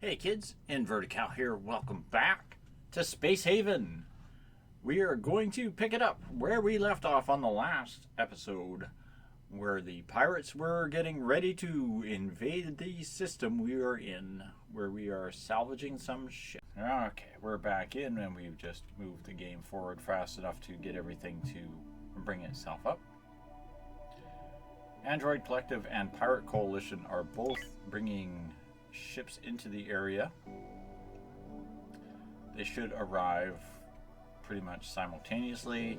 Hey kids, Invertical here. Welcome back to Space Haven. We are going to pick it up where we left off on the last episode, where the pirates were getting ready to invade the system we are in, where we are salvaging some ship. Okay, we're back in and we've just moved the game forward fast enough to get everything to bring itself up. Android Collective and Pirate Coalition are both bringing ships into the area. They should arrive pretty much simultaneously,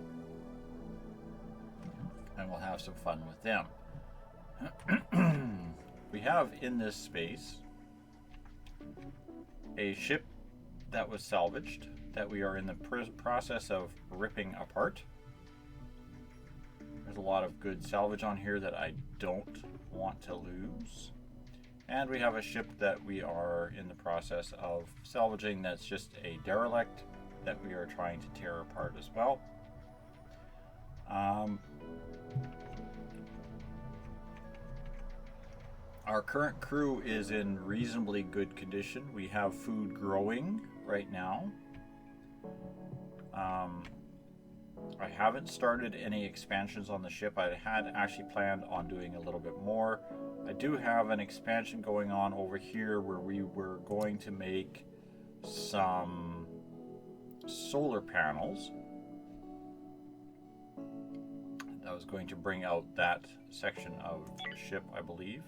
and we'll have some fun with them. We have in this space a ship that was salvaged that we are in the process of ripping apart. There's a lot of good salvage on here that I don't want to lose. And we have a ship that we are in the process of salvaging that's just a derelict that we are trying to tear apart as well. Our current crew is in reasonably good condition. We have food growing right now. I haven't started any expansions on the ship. I had actually planned on doing a little bit more. I do have an expansion going on over here where we were going to make some solar panels. That was going to bring out that section of the ship, I believe.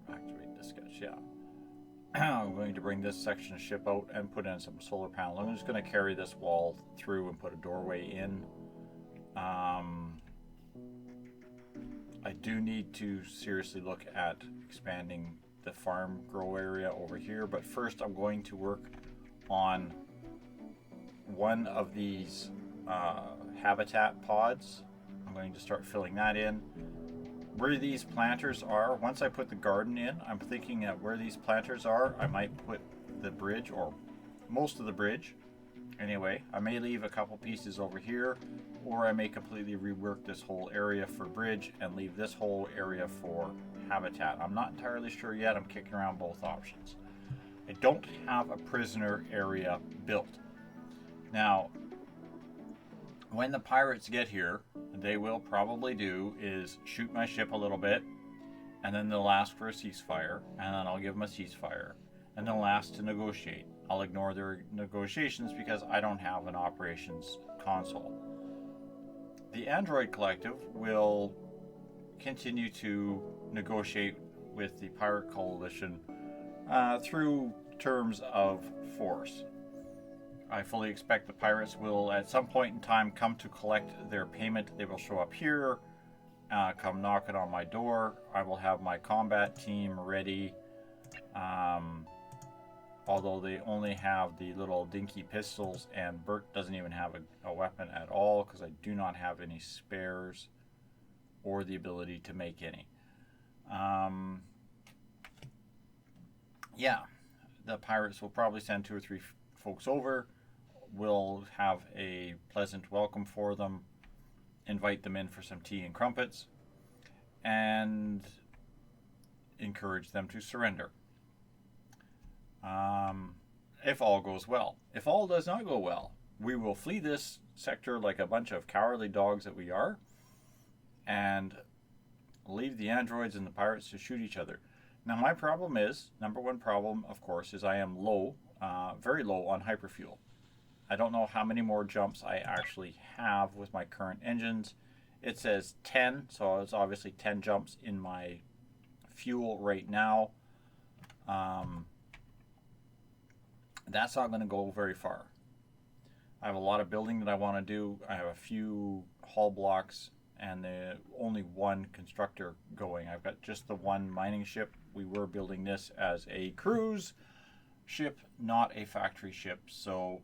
Activate this sketch, yeah. I'm going to bring this section of ship out and put in some solar panels. I'm just going to carry this wall through and put a doorway in. I do need to seriously look at expanding the farm grow area over here, but first I'm going to work on one of these habitat pods. I'm going to start filling that in. Where these planters are, once I put the garden in, I'm thinking that where these planters are, I might put the bridge, or most of the bridge. Anyway, I may leave a couple pieces over here, or I may completely rework this whole area for bridge and leave this whole area for habitat. I'm not entirely sure yet. I'm kicking around both options. I don't have a prisoner area built. Now, when the pirates get here, they will probably do is shoot my ship a little bit, and then they'll ask for a ceasefire, and then I'll give them a ceasefire, and they'll ask to negotiate. I'll ignore their negotiations because I don't have an operations console. The Android Collective will continue to negotiate with the Pirate Coalition through terms of force. I fully expect the pirates will at some point in time come to collect their payment. They will show up here, come knocking on my door. I will have my combat team ready. Although they only have the little dinky pistols, and Bert doesn't even have a weapon at all because I do not have any spares or the ability to make any. Yeah, the pirates will probably send 2 or 3 folks over. We'll have a pleasant welcome for them, invite them in for some tea and crumpets, and encourage them to surrender. If all goes well. If all does not go well, we will flee this sector like a bunch of cowardly dogs that we are, and leave the androids and the pirates to shoot each other. Now my problem is, number one problem, of course, is I am low, very low on hyperfuel. I don't know how many more jumps I actually have with my current engines. It says 10, so it's obviously 10 jumps in my fuel right now. That's not going to go very far. I have a lot of building that I want to do. I have a few hull blocks and only one constructor going. I've got just the one mining ship. We were building this as a cruise ship, not a factory ship, so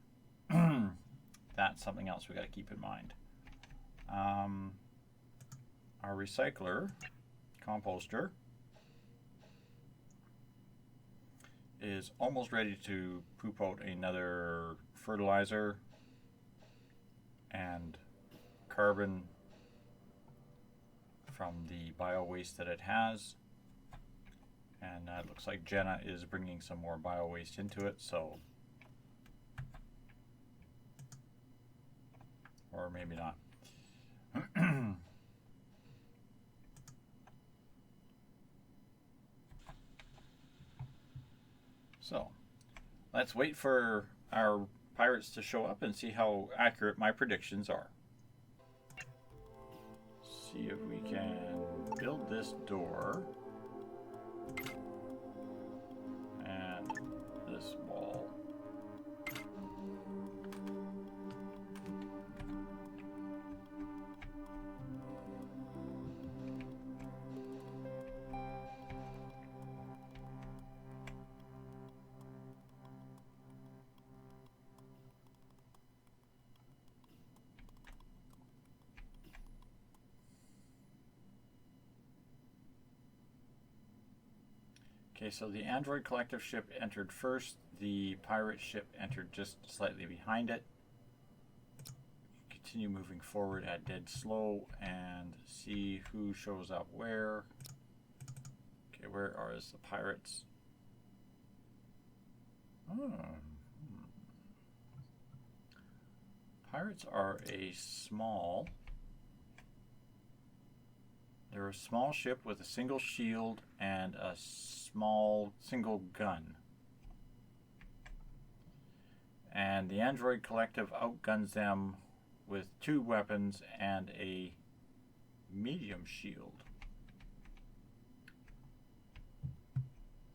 that's something else we got to keep in mind. Our recycler, composter, is almost ready to poop out another fertilizer and carbon from the bio waste that it has. And it looks like Jenna is bringing some more bio waste into it, so... Or maybe not. So, let's wait for our pirates to show up and see how accurate my predictions are. See if we can build this door. And this wall. Okay, so the Android collective ship entered first. The pirate ship entered just slightly behind it. Continue moving forward at dead slow and see who shows up where. Okay, where are the pirates? Oh. Pirates are a small... They're a small ship with a single shield and a small single gun. And the Android Collective outguns them with 2 weapons and a medium shield.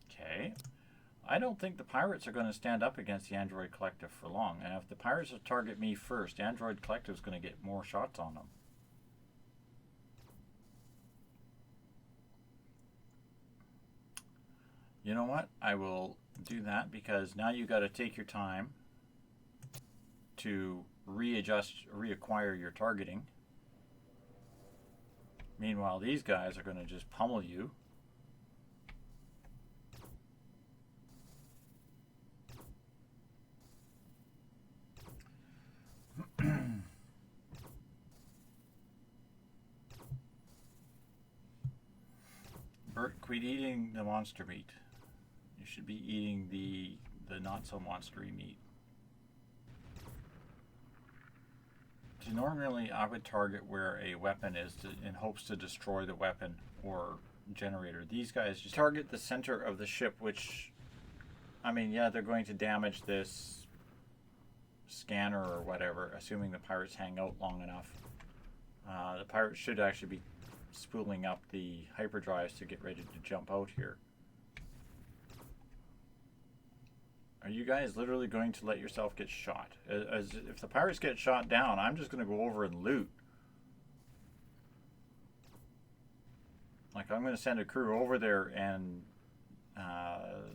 Okay. I don't think the pirates are going to stand up against the Android Collective for long. And if the pirates target me first, the Android Collective is going to get more shots on them. You know what? I will do that because now you got to take your time to reacquire your targeting. Meanwhile, these guys are going to just pummel you. Bert, quit eating the monster meat. You should be eating the not so monstery meat. So normally I would target where a weapon is in hopes to destroy the weapon or generator. These guys just target the center of the ship, which, I mean, yeah, they're going to damage this scanner or whatever, assuming the pirates hang out long enough. The pirates should actually be spooling up the hyperdrives to get ready to jump out here. Are you guys literally going to let yourself get shot? If the pirates get shot down, I'm just going to go over and loot. Like, I'm going to send a crew over there and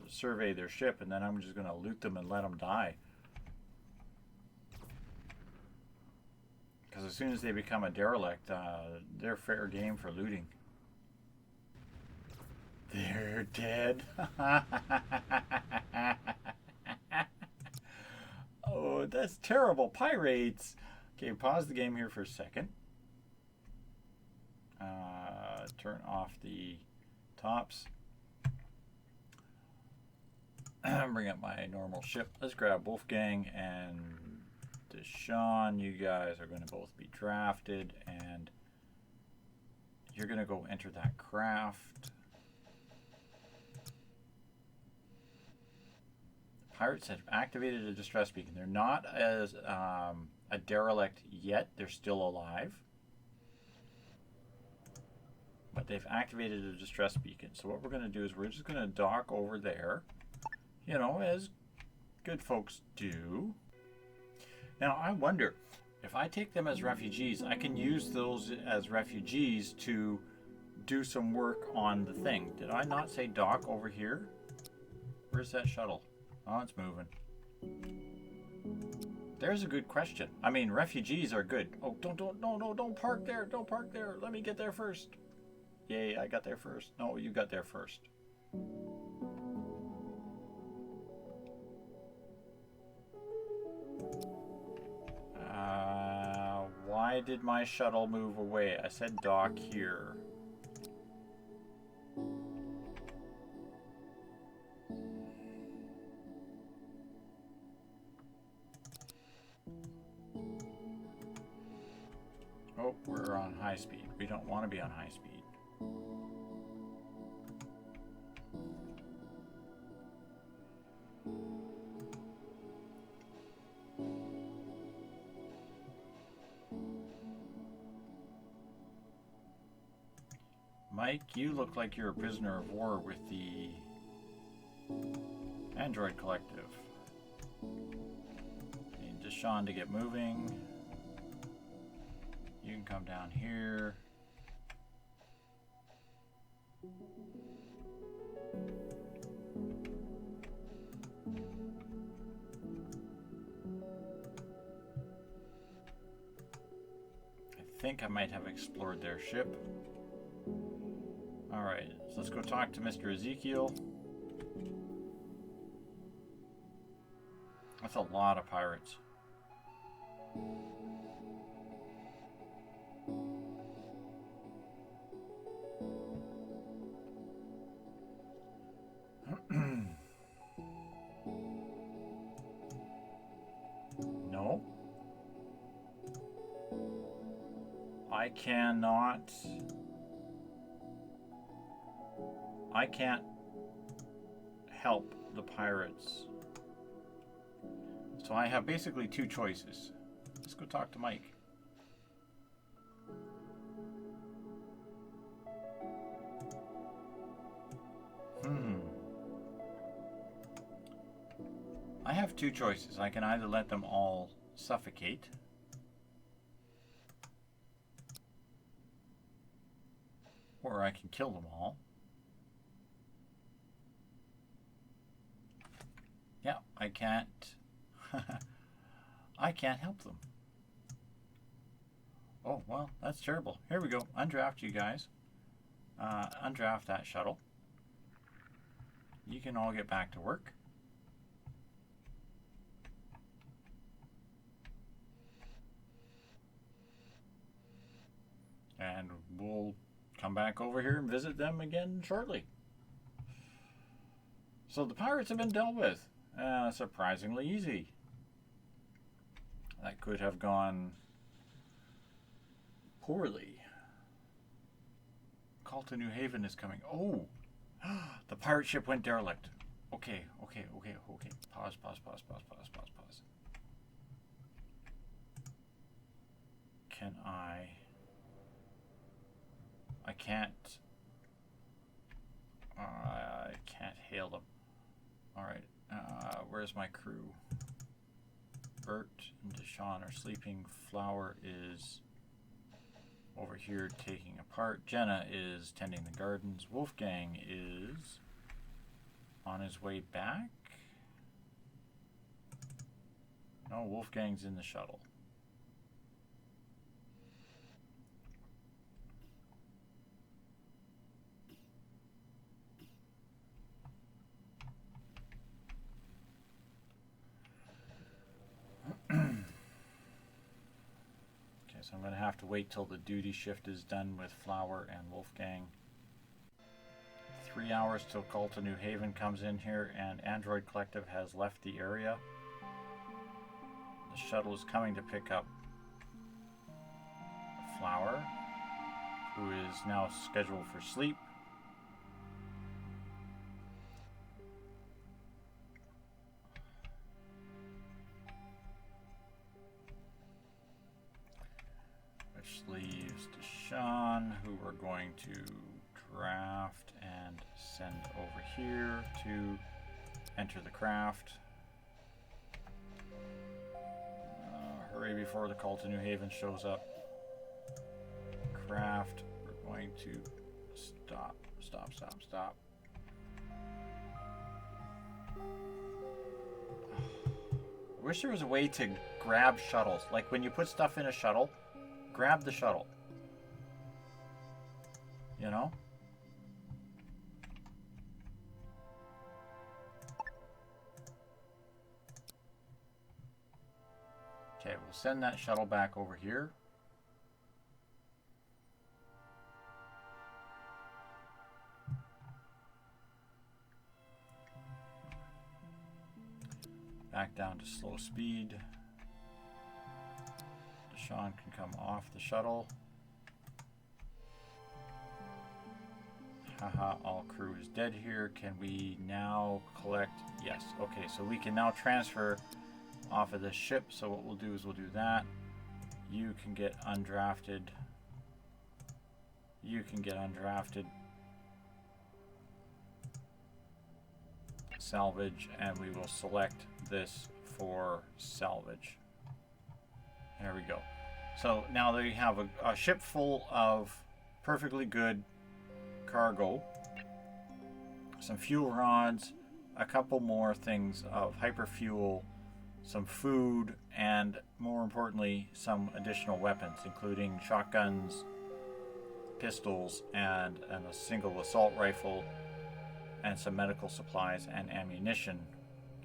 survey their ship, and then I'm just going to loot them and let them die. Because as soon as they become a derelict, they're fair game for looting. They're dead. Oh, that's terrible. Pirates. Okay, pause the game here for a second. Turn off the tops. Bring up my normal ship. Let's grab Wolfgang and Deshaun. You guys are going to both be drafted, and you're going to go enter that craft. Pirates have activated a distress beacon. They're not as a derelict yet. They're still alive. But they've activated a distress beacon. So what we're going to do is we're just going to dock over there. You know, as good folks do. Now, I wonder, if I take them as refugees, I can use those as refugees to do some work on the thing. Did I not say dock over here? Where's that shuttle? Oh, it's moving. There's a good question. I mean, refugees are good. Oh, don't park there. Don't park there. Let me get there first. Yay, I got there first. No, you got there first. Why did my shuttle move away? I said dock here. Oh, we're on high speed. We don't want to be on high speed. Mike, you look like you're a prisoner of war with the Android Collective. Need Deshawn to get moving. You can come down here. I think I might have explored their ship. Alright, so let's go talk to Mr. Ezekiel. That's a lot of pirates. No. I cannot. I can't help the pirates. So I have basically two choices. Let's go talk to Mike. I have two choices. I can either let them all suffocate, or I can kill them all. Yeah, I can't. I can't help them. Oh, well, that's terrible. Here we go. Undraft, you guys. Undraft that shuttle. You can all get back to work. And we'll come back over here and visit them again shortly. So the pirates have been dealt with. Surprisingly easy. That could have gone poorly. Call to New Haven is coming. Oh, the pirate ship went derelict. Okay. Pause. Can I can't hail them. Alright, where's my crew? Bert and Deshawn are sleeping. Flower is over here taking apart. Jenna is tending the gardens. Wolfgang is on his way back. No, Wolfgang's in the shuttle. So I'm going to have to wait till the duty shift is done with Flower and Wolfgang. 3 hours till Call to New Haven comes in here, and Android Collective has left the area. The shuttle is coming to pick up Flower, who is now scheduled for sleep. Leaves Deshawn, who we're going to draft and send over here to enter the craft. Hurry before the Call to New Haven shows up. Craft, we're going to stop. I wish there was a way to grab shuttles. Like when you put stuff in a shuttle, grab the shuttle. You know? Okay, we'll send that shuttle back over here. Back down to slow speed. Sean can come off the shuttle. Haha, all crew is dead here. Can we now collect? Yes. Okay, so we can now transfer off of this ship. So what we'll do is we'll do that. You can get undrafted. You can get undrafted. Salvage, and we will select this for salvage. There we go. So now that we have a ship full of perfectly good cargo, some fuel rods, a couple more things of hyperfuel, some food, and more importantly, some additional weapons, including shotguns, pistols, and a single assault rifle, and some medical supplies and ammunition.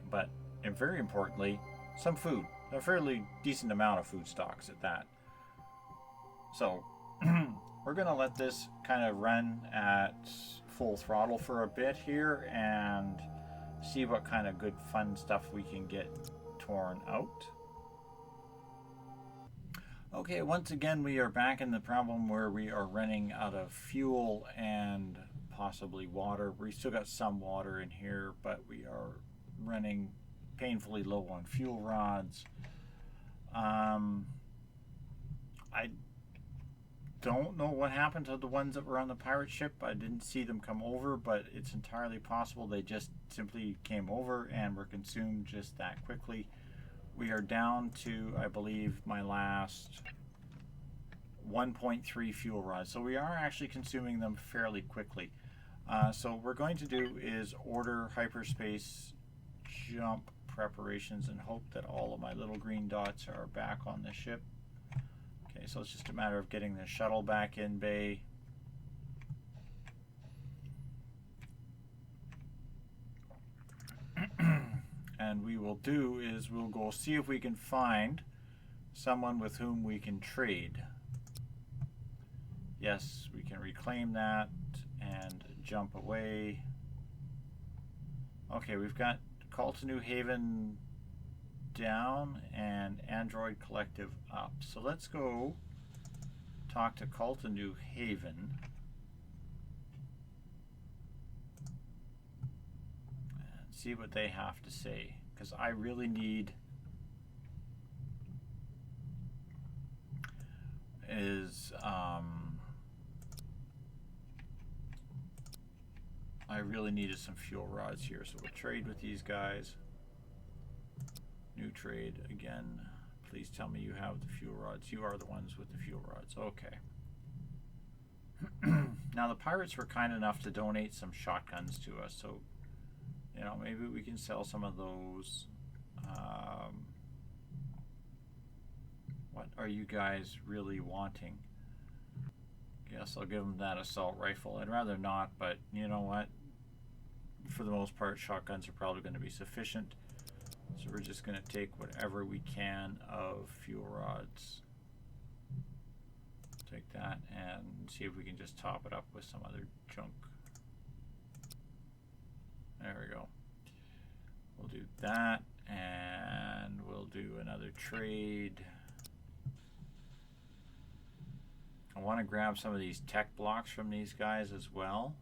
But, and very importantly, some food. A fairly decent amount of food stocks at that. So, we're going to let this kind of run at full throttle for a bit here and see what kind of good fun stuff we can get torn out. Okay, once again we are back in the problem where we are running out of fuel and possibly water. We still got some water in here, but we are running painfully low on fuel rods. I don't know what happened to the ones that were on the pirate ship. I didn't see them come over, but it's entirely possible they just simply came over and were consumed just that quickly. We are down to, I believe, my last 1.3 fuel rods. So we are actually consuming them fairly quickly. So what we're going to do is order hyperspace jump preparations and hope that all of my little green dots are back on the ship. Okay, so it's just a matter of getting the shuttle back in bay. And we will do is we'll go see if we can find someone with whom we can trade. Yes, we can reclaim that and jump away. Okay, we've got Call to New Haven down and Android Collective up. So let's go talk to Call to New Haven. And see what they have to say. Because I really need I really needed some fuel rods here, so we'll trade with these guys. New trade again. Please tell me you have the fuel rods. You are the ones with the fuel rods. Okay. Now the pirates were kind enough to donate some shotguns to us, so you know, maybe we can sell some of those. What are you guys really wanting? Guess I'll give them that assault rifle. I'd rather not, but you know what? For the most part, shotguns are probably going to be sufficient. So we're just going to take whatever we can of fuel rods. Take that and see if we can just top it up with some other junk. There we go. We'll do that, and we'll do another trade. I want to grab some of these tech blocks from these guys as well.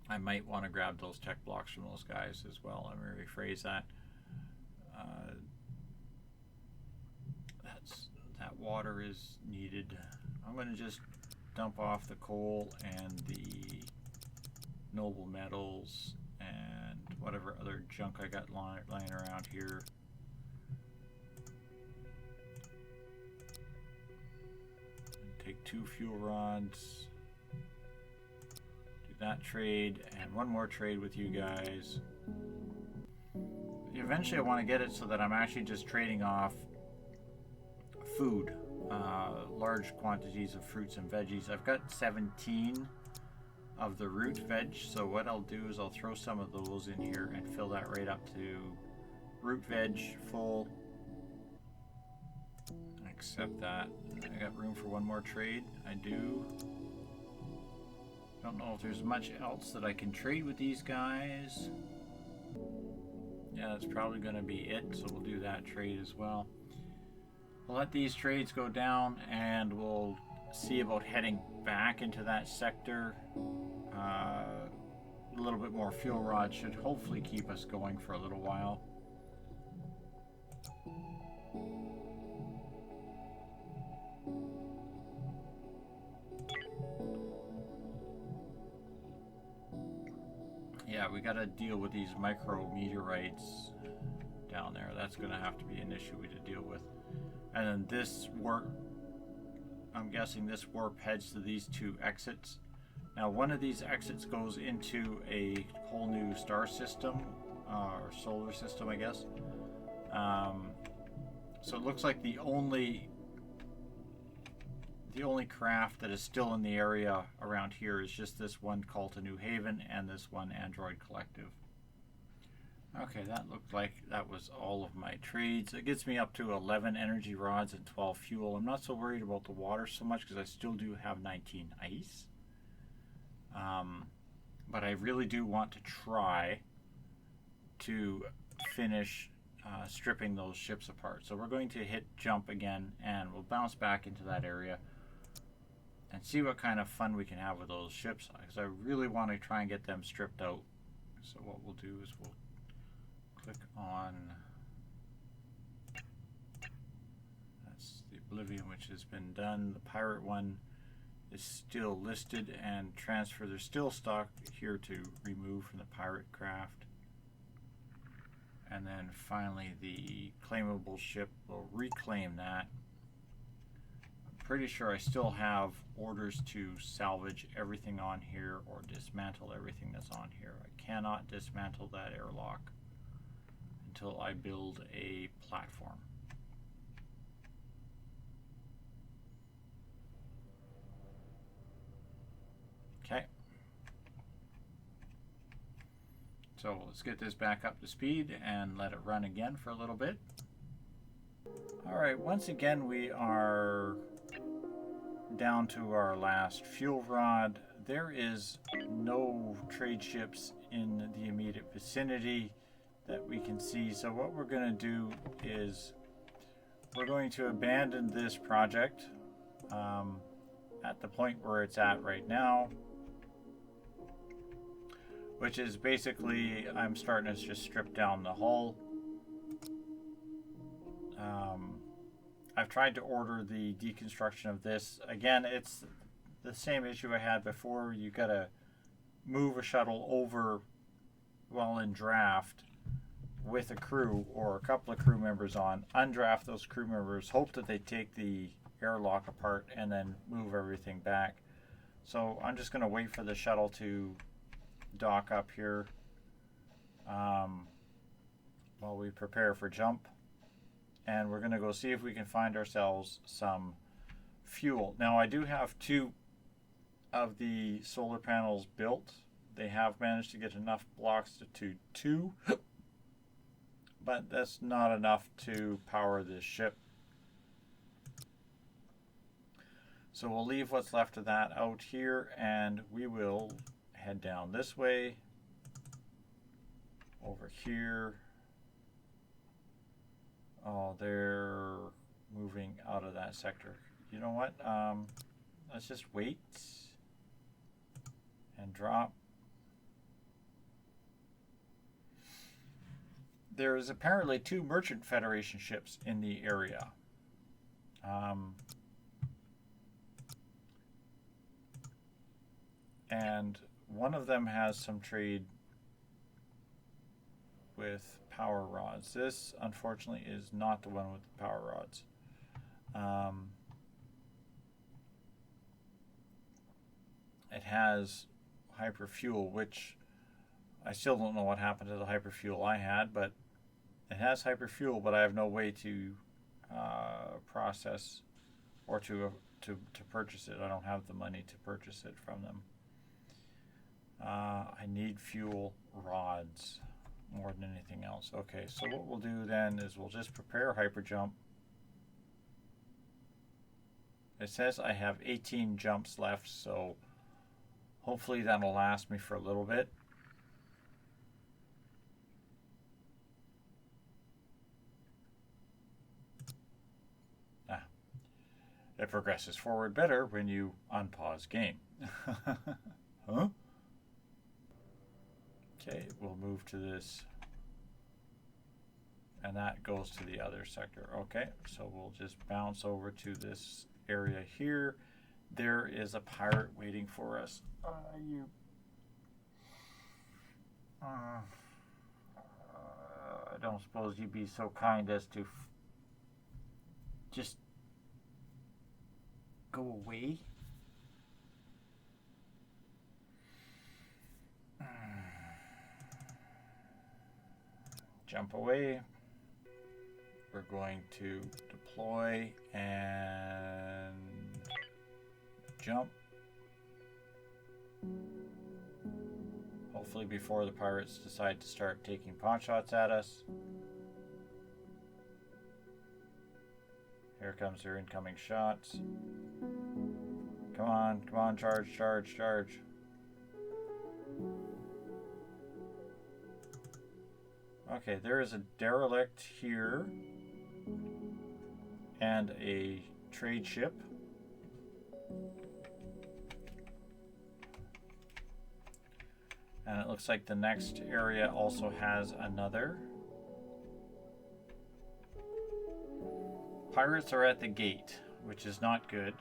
I might want to grab those tech blocks from those guys as well. Let me rephrase that. That water is needed. I'm going to just dump off the coal and the noble metals and whatever other junk I got lying around here. Take 2 fuel rods. Do that trade and one more trade with you guys. Eventually I want to get it so that I'm actually just trading off food, large quantities of fruits and veggies. I've got 17 of the root veg, so what I'll do is I'll throw some of those in here and fill that right up to root veg full. Accept that. I got room for one more trade. I do. Don't know if there's much else that I can trade with these guys. Yeah, that's probably going to be it, so we'll do that trade as well. We'll let these trades go down, and we'll see about heading back into that sector. A little bit more fuel rods should hopefully keep us going for a little while. Yeah, we got to deal with these micrometeorites down there. That's going to have to be an issue to deal with. And then this warp, I'm guessing this warp heads to these two exits. Now one of these exits goes into a whole new star system, or solar system, I guess. So it looks like the only craft that is still in the area around here is just this one called to New Haven and this one Android Collective. Okay, that looked like that was all of my trades. It gets me up to 11 energy rods and 12 fuel. I'm not so worried about the water so much because I still do have 19 ice. But I really do want to try to finish stripping those ships apart. So we're going to hit jump again, and we'll bounce back into that area and see what kind of fun we can have with those ships, because I really want to try and get them stripped out. So what we'll do is we'll click on, that's the Oblivion, which has been done. The pirate one is still listed and transfer. There's still stock here to remove from the pirate craft. And then finally the claimable ship, will reclaim that. I'm pretty sure I still have orders to salvage everything on here or dismantle everything that's on here. I cannot dismantle that airlock until I build a platform. Okay. So let's get this back up to speed and let it run again for a little bit. Alright, once again we are down to our last fuel rod. There is no trade ships in the immediate vicinity that we can see. So what we're going to do is we're going to abandon this project at the point where it's at right now, which is basically I'm starting to just strip down the hull. I've tried to order the deconstruction of this. Again, it's the same issue I had before. You gotta move a shuttle over while in draft with a crew or a couple of crew members on, undraft those crew members, hope that they take the airlock apart and then move everything back. So I'm just gonna wait for the shuttle to dock up here while we prepare for jump, and we're going to go see if we can find ourselves some fuel. Now I do have 2 of the solar panels built. They have managed to get enough blocks to 2, but that's not enough to power this ship. So we'll leave what's left of that out here, and we will head down this way, over here. Oh, they're moving out of that sector. You know what? Let's just wait and drop. There is apparently 2 Merchant Federation ships in the area. And one of them has some trade with power rods. This, unfortunately, is not the one with the power rods. It has hyperfuel, which I still don't know what happened to the hyperfuel I had, but it has hyperfuel, but I have no way to process or to purchase it. I don't have the money to purchase it from them. I need fuel rods more than anything else. Okay, so what we'll do then is we'll just prepare hyper jump. It says I have 18 jumps left, so hopefully that'll last me for a little bit. It progresses forward better when you unpause game. Huh? Okay, we'll move to this. And that goes to the other sector. Okay, so we'll just bounce over to this area here. There is a pirate waiting for us. I don't suppose you'd be so kind as to just go away? Jump away. We're going to deploy and jump. Hopefully before the pirates decide to start taking pot shots at us. Here comes their incoming shots. Come on, charge, charge, charge. Okay, there is a derelict here and a trade ship. And it looks like the next area also has another. Pirates are at the gate, which is not good.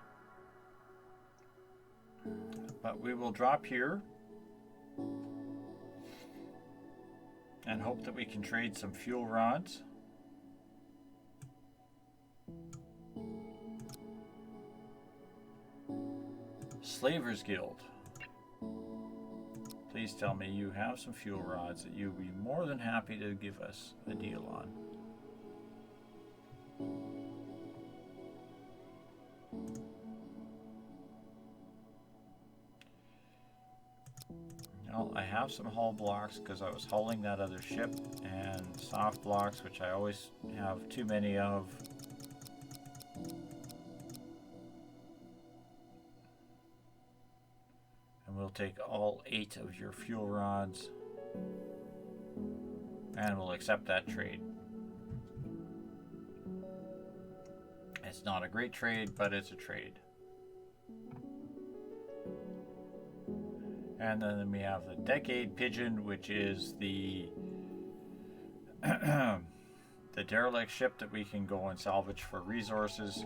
But we will drop here and hope that we can trade some fuel rods. Slavers Guild. Please tell me you have some fuel rods that you'll be more than happy to give us a deal on. Well, I have some hull blocks because I was hulling that other ship, and soft blocks, which I always have too many of. And we'll take all 8 of your fuel rods, and we'll accept that trade. It's not a great trade, but it's a trade. And then we have the Decade Pigeon, which is the the derelict ship that we can go and salvage for resources.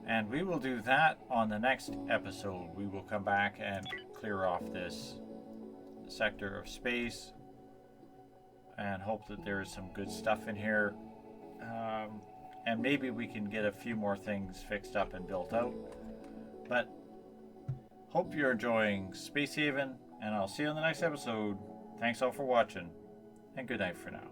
And we will do that on the next episode. We will come back and clear off this sector of space and hope that there is some good stuff in here. And maybe we can get a few more things fixed up and built out. But hope you're enjoying Space Haven, and I'll see you on the next episode. Thanks all for watching, and good night for now.